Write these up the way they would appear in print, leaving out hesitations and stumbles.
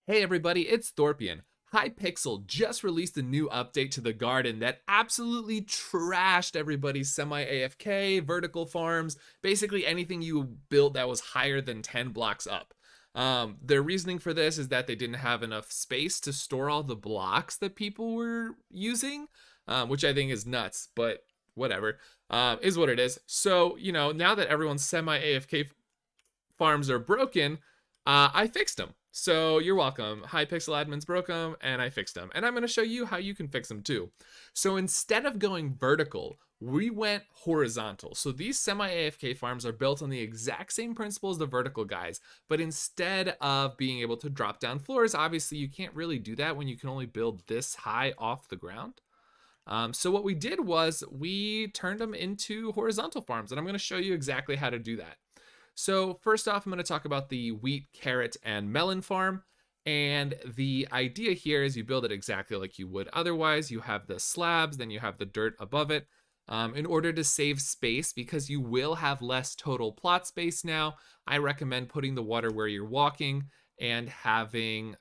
Hey everybody, it's Thorpian. Hypixel just released a new update to the garden that absolutely trashed everybody's semi-AFK, vertical farms, basically anything you built that was higher than 10 blocks up. Their reasoning for this is that they didn't have enough space to store all the blocks that people were using, which I think is nuts, but whatever, is what it is. So, now that everyone's semi-AFK farms are broken, I fixed them. So you're welcome. Hypixel admins broke them and I fixed them. And I'm going to show you how you can fix them too. So instead of going vertical, we went horizontal. So these semi-AFK farms are built on the exact same principle as the vertical guys, but instead of being able to drop down floors, obviously you can't really do that when you can only build this high off the ground. So what we did was we turned them into horizontal farms, and I'm going to show you exactly how to do that. So first off, I'm going to talk about the wheat, carrot, and melon farm. And the idea here is you build it exactly like you would otherwise. You have the slabs, then you have the dirt above it. In order to save space, because you will have less total plot space now, I recommend putting the water where you're walking and having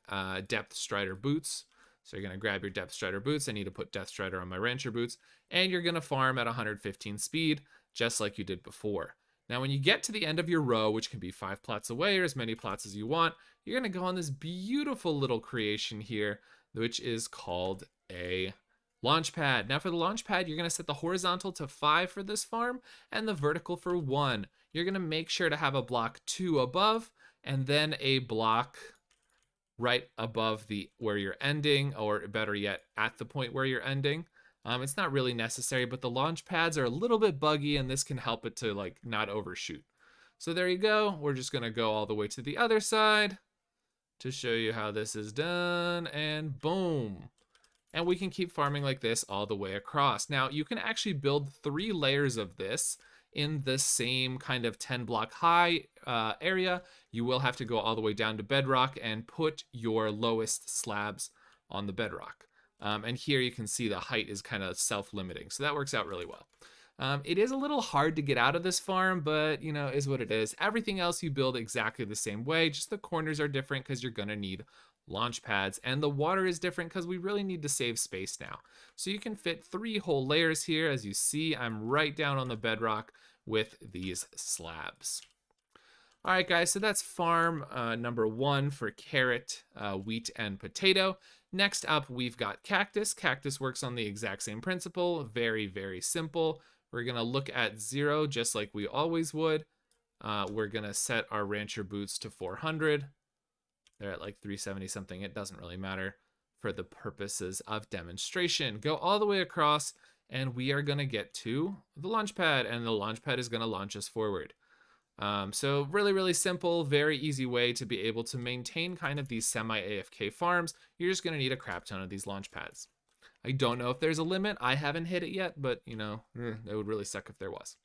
depth strider boots. So you're going to grab your depth strider boots. I need to put depth strider on my rancher boots. And you're going to farm at 115 speed, just like you did before. Now, when you get to the end of your row, which can be 5 plots away or as many plots as you want, you're going to go on this beautiful little creation here, which is called a launch pad. Now, for the launch pad, you're going to set the horizontal to 5 for this farm and the vertical for 1. You're going to make sure to have a block 2 above and then a block right above the where you're ending, or better yet, at the point where you're ending. It's not really necessary, but the launch pads are a little bit buggy and this can help it to like not overshoot. So there you go. We're just gonna go all the way to the other side to show you how this is done, and boom. And we can keep farming like this all the way across. Now you can actually build 3 layers of this in the same kind of 10 block high area. You will have to go all the way down to bedrock and put your lowest slabs on the bedrock. And here you can see the height is kind of self-limiting. So that works out really well. It is a little hard to get out of this farm, but is what it is. Everything else you build exactly the same way, just the corners are different because you're gonna need launch pads, and the water is different because we really need to save space now. So you can fit 3 whole layers here. As you see, I'm right down on the bedrock with these slabs. All right, guys, so that's farm number 1 for carrot, wheat, and potato. Next up, we've got cactus. Cactus works on the exact same principle. Very, very simple. We're going to look at 0 just like we always would. We're going to set our rancher boots to 400. They're at like 370 something. It doesn't really matter for the purposes of demonstration. Go all the way across, and we are going to get to the launch pad, and the launch pad is going to launch us forward. So really, really simple, very easy way to be able to maintain kind of these semi-AFK farms. You're just going to need a crap ton of these launch pads. I don't know if there's a limit. I haven't hit it yet, but it would really suck if there was.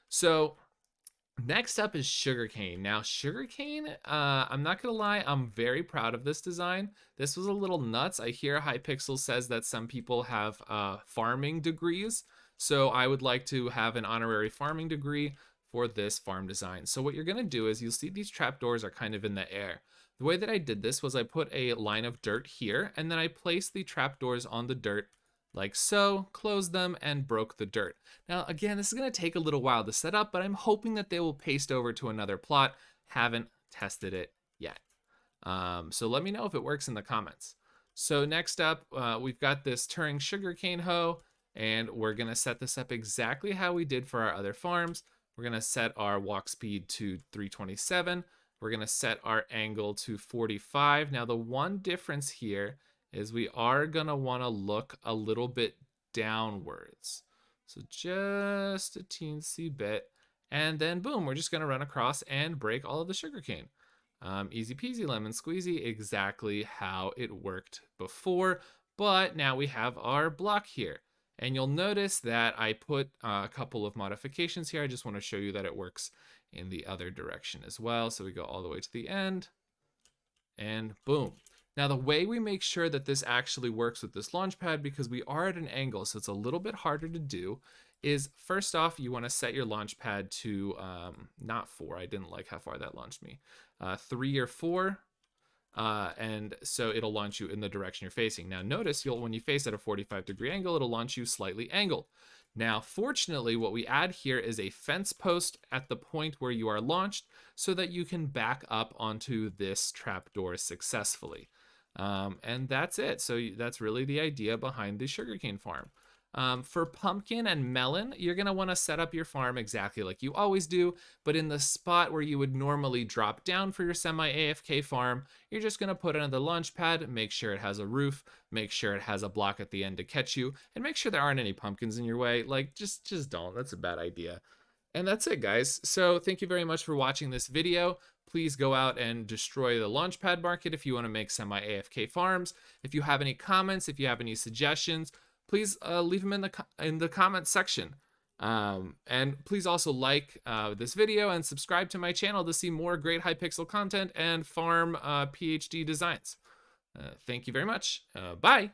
So next up is sugarcane. Now, sugarcane, I'm not going to lie, I'm very proud of this design. This was a little nuts. I hear Hypixel says that some people have farming degrees. So I would like to have an honorary farming degree for this farm design. So what you're going to do is you'll see these trapdoors are kind of in the air. The way that I did this was I put a line of dirt here, and then I placed the trapdoors on the dirt like so, closed them, and broke the dirt. Now, again, this is going to take a little while to set up, but I'm hoping that they will paste over to another plot. Haven't tested it yet. So let me know if it works in the comments. So next up, we've got this turning sugarcane hoe, and we're going to set this up exactly how we did for our other farms. We're going to set our walk speed to 327. We're going to set our angle to 45. Now, the one difference here is we are going to want to look a little bit downwards. So just a teensy bit. And then boom, we're just going to run across and break all of the sugarcane. Easy peasy lemon squeezy, exactly how it worked before. But now we have our block here. And you'll notice that I put a couple of modifications here. I just want to show you that it works in the other direction as well. So we go all the way to the end, and boom. Now the way we make sure that this actually works with this launch pad, because we are at an angle, so it's a little bit harder to do, is first off, you want to set your launch pad to not 4. I didn't like how far that launched me. 3 or 4. And so it'll launch you in the direction you're facing. Now notice when you face at a 45-degree angle, it'll launch you slightly angled. Now, fortunately, what we add here is a fence post at the point where you are launched so that you can back up onto this trapdoor successfully. And that's it. So that's really the idea behind the sugarcane farm. For pumpkin and melon, you're going to want to set up your farm exactly like you always do, but in the spot where you would normally drop down for your semi-AFK farm, you're just going to put it on the launch pad, make sure it has a roof, make sure it has a block at the end to catch you, and make sure there aren't any pumpkins in your way. Like, just don't. That's a bad idea. And that's it, guys. So thank you very much for watching this video. Please go out and destroy the launchpad market if you want to make semi-AFK farms. If you have any comments, if you have any suggestions, please leave them in the comments section. And please also like this video and subscribe to my channel to see more great Hypixel content and farm PhD designs. Thank you very much. Bye.